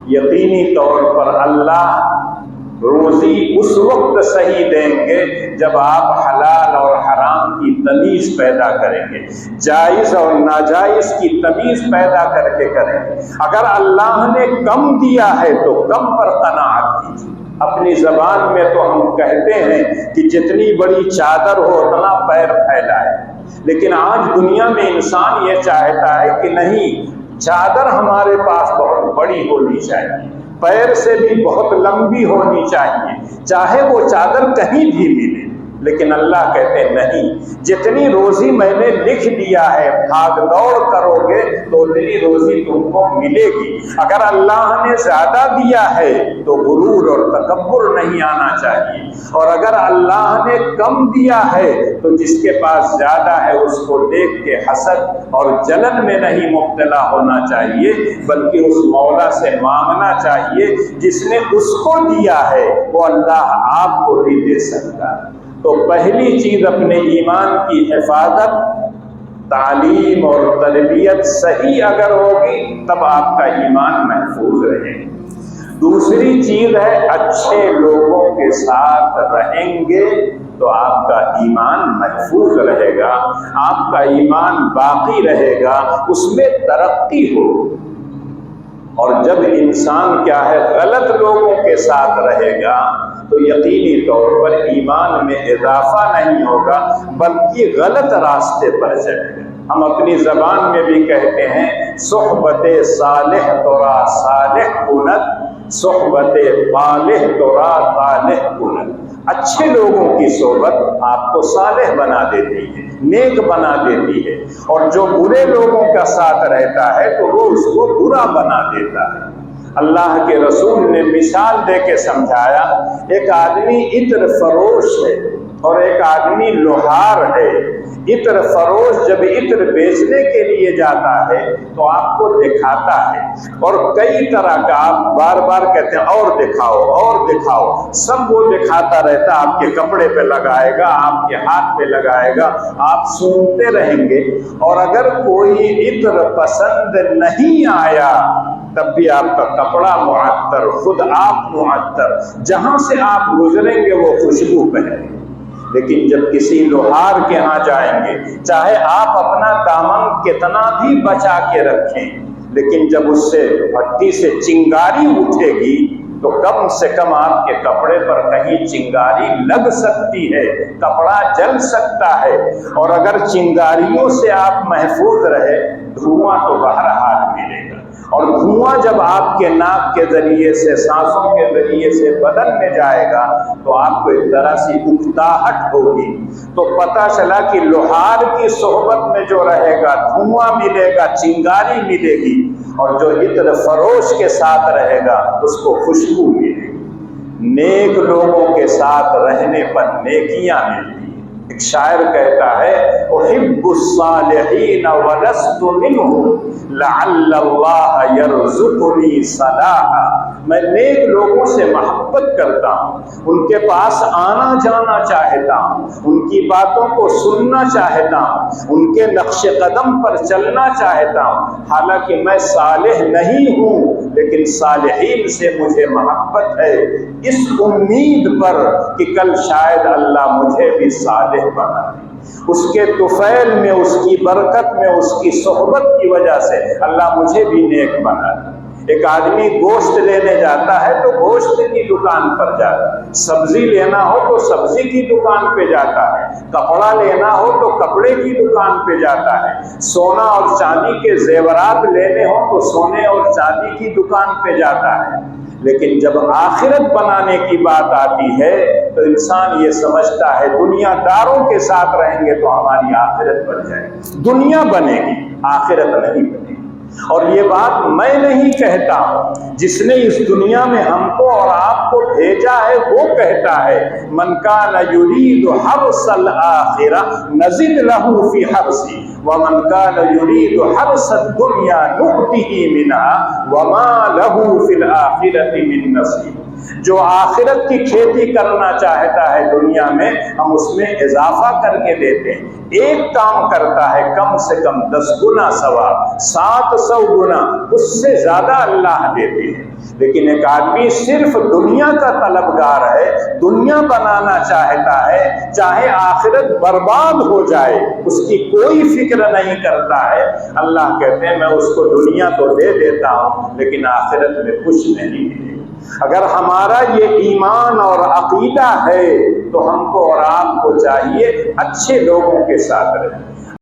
یقینی طور پر اللہ روزی اس وقت صحیح دیں گے جب آپ حلال اور حرام کی تمیز پیدا کریں گے، جائز اور ناجائز کی تمیز پیدا کر کے کریں گے۔ اگر اللہ نے کم دیا ہے تو کم پر قناعت کیجیے۔ اپنی زبان میں تو ہم کہتے ہیں کہ جتنی بڑی چادر ہو اتنا پیر پھیلائے، لیکن آج دنیا میں انسان یہ چاہتا ہے کہ نہیں، چادر ہمارے پاس بہت بڑی ہونی چاہیے، پیر سے بھی بہت لمبی ہونی چاہیے، چاہے وہ چادر کہیں بھی ملے۔ لیکن اللہ کہتے ہیں نہیں، جتنی روزی میں نے لکھ دیا ہے، بھاگ دوڑ کرو گے تو اتنی روزی تم کو ملے گی۔ اگر اللہ نے زیادہ دیا ہے تو غرور اور تکبر نہیں آنا چاہیے، اور اگر اللہ نے کم دیا ہے تو جس کے پاس زیادہ ہے اس کو دیکھ کے حسد اور جلن میں نہیں مبتلا ہونا چاہیے، بلکہ اس مولا سے مانگنا چاہیے جس نے اس کو دیا ہے وہ اللہ آپ کو بھی دے سکتا ہے۔ تو پہلی چیز اپنے ایمان کی حفاظت، تعلیم اور تربیت صحیح اگر ہوگی تب آپ کا ایمان محفوظ رہے گا۔ دوسری چیز ہے اچھے لوگوں کے ساتھ رہیں گے تو آپ کا ایمان محفوظ رہے گا، آپ کا ایمان باقی رہے گا، اس میں ترقی ہوگی۔ اور جب انسان کیا ہے غلط لوگوں کے ساتھ رہے گا تو یقینی طور پر ایمان میں اضافہ نہیں ہوگا بلکہ غلط راستے پر چلے گا۔ ہم اپنی زبان میں بھی کہتے ہیں صحبت صالح ترا صالح کند، صحبت طالح ترا طالح کند۔ اچھے لوگوں کی صحبت آپ کو صالح بنا دیتی ہے، نیک بنا دیتی ہے، اور جو برے لوگوں کا ساتھ رہتا ہے تو وہ اس کو برا بنا دیتا ہے۔ اللہ کے رسول نے مثال دے کے سمجھایا، ایک آدمی عطر فروش ہے اور ایک آدمی لوہار ہے۔ عطر فروش جب عطر بیچنے کے لیے جاتا ہے تو آپ کو دکھاتا ہے، اور کئی طرح کا آپ بار بار کہتے ہیں اور دکھاؤ اور دکھاؤ، سب وہ دکھاتا رہتا، آپ کے کپڑے پہ لگائے گا، آپ کے ہاتھ پہ لگائے گا، آپ سونتے رہیں گے، اور اگر کوئی عطر پسند نہیں آیا تب بھی آپ کا کپڑا معطر، خود آپ معطر، جہاں سے آپ گزریں گے وہ خوشبو بہے۔ لیکن جب کسی لوہار کے ہاں جائیں گے، چاہے آپ اپنا دامن کتنا بھی بچا کے رکھیں، لیکن جب اس سے بھٹی سے چنگاری اٹھے گی تو کم سے کم آپ کے کپڑے پر کہیں چنگاری لگ سکتی ہے، کپڑا جل سکتا ہے، اور اگر چنگاریوں سے آپ محفوظ رہے دھواں تو بہرحال ملے گا، اور دھواں جب آپ کے ناک کے ذریعے سے، سانسوں کے ذریعے سے بدن میں جائے گا تو آپ کو ایک طرح سی اکتاہٹ ہوگی۔ تو پتہ چلا کہ لوہار کی صحبت میں جو رہے گا دھواں ملے گا، چنگاری ملے گی، اور جو عطر فروش کے ساتھ رہے گا اس کو خوشبو ملے گی۔ نیک لوگوں کے ساتھ رہنے پر نیکیاں ملتی ہیں۔ ایک شاعر کہتا ہے احب الصالحین ولست منهم لعل اللہ یرزقنی صلاحا، میں نیک لوگوں سے محبت کرتا ہوں، ان کے پاس آنا جانا چاہتا ہوں، ان کی باتوں کو سننا چاہتا ہوں، ان کے نقش قدم پر چلنا چاہتا ہوں، حالانکہ میں صالح نہیں ہوں لیکن صالحین سے مجھے محبت ہے، اس امید پر کہ کل شاید اللہ مجھے بھی صالح بنا دے، اس کے طفیل میں، اس کی برکت میں، اس کی صحبت کی وجہ سے اللہ مجھے بھی نیک بنا دے۔ ایک آدمی گوشت لینے جاتا ہے تو گوشت کی دکان پر جاتا ہے، سبزی لینا ہو تو سبزی کی دکان پہ جاتا ہے، کپڑا لینا ہو تو کپڑے کی دکان پہ جاتا ہے، سونا اور چاندی کے زیورات لینے ہو تو سونے اور چاندی کی دکان پہ جاتا ہے۔ لیکن جب آخرت بنانے کی بات آتی ہے تو انسان یہ سمجھتا ہے دنیا داروں کے ساتھ رہیں گے تو ہماری آخرت بن جائے گی، دنیا بنے گی آخرت نہیں بنے گی۔ اور یہ بات میں نہیں کہتا ہوں، جس نے اس دنیا میں ہم کو اور آپ کو بھیجا ہے وہ کہتا ہے من کان یرید حرث الآخرہ نزد لہ فی حرثہ ومن کان یرید حرث الدنیا نؤتہ منہا وما لہ فی الآخرۃ من نصیب۔ جو آخرت کی کھیتی کرنا چاہتا ہے دنیا میں، ہم اس میں اضافہ کر کے دیتے ہیں۔ ایک کام کرتا ہے کم سے کم 10 گنا ثواب، 700 گنا اس سے زیادہ اللہ دیتے ہیں۔ لیکن ایک آدمی صرف دنیا کا طلبگار ہے، دنیا بنانا چاہتا ہے، چاہے آخرت برباد ہو جائے اس کی کوئی فکر نہیں کرتا ہے، اللہ کہتے ہیں میں اس کو دنیا تو دے دیتا ہوں لیکن آخرت میں کچھ نہیں ملے۔ اگر ہمارا یہ ایمان اور عقیدہ ہے تو ہم کو اور آپ کو چاہیے اچھے لوگوں کے ساتھ رہیں۔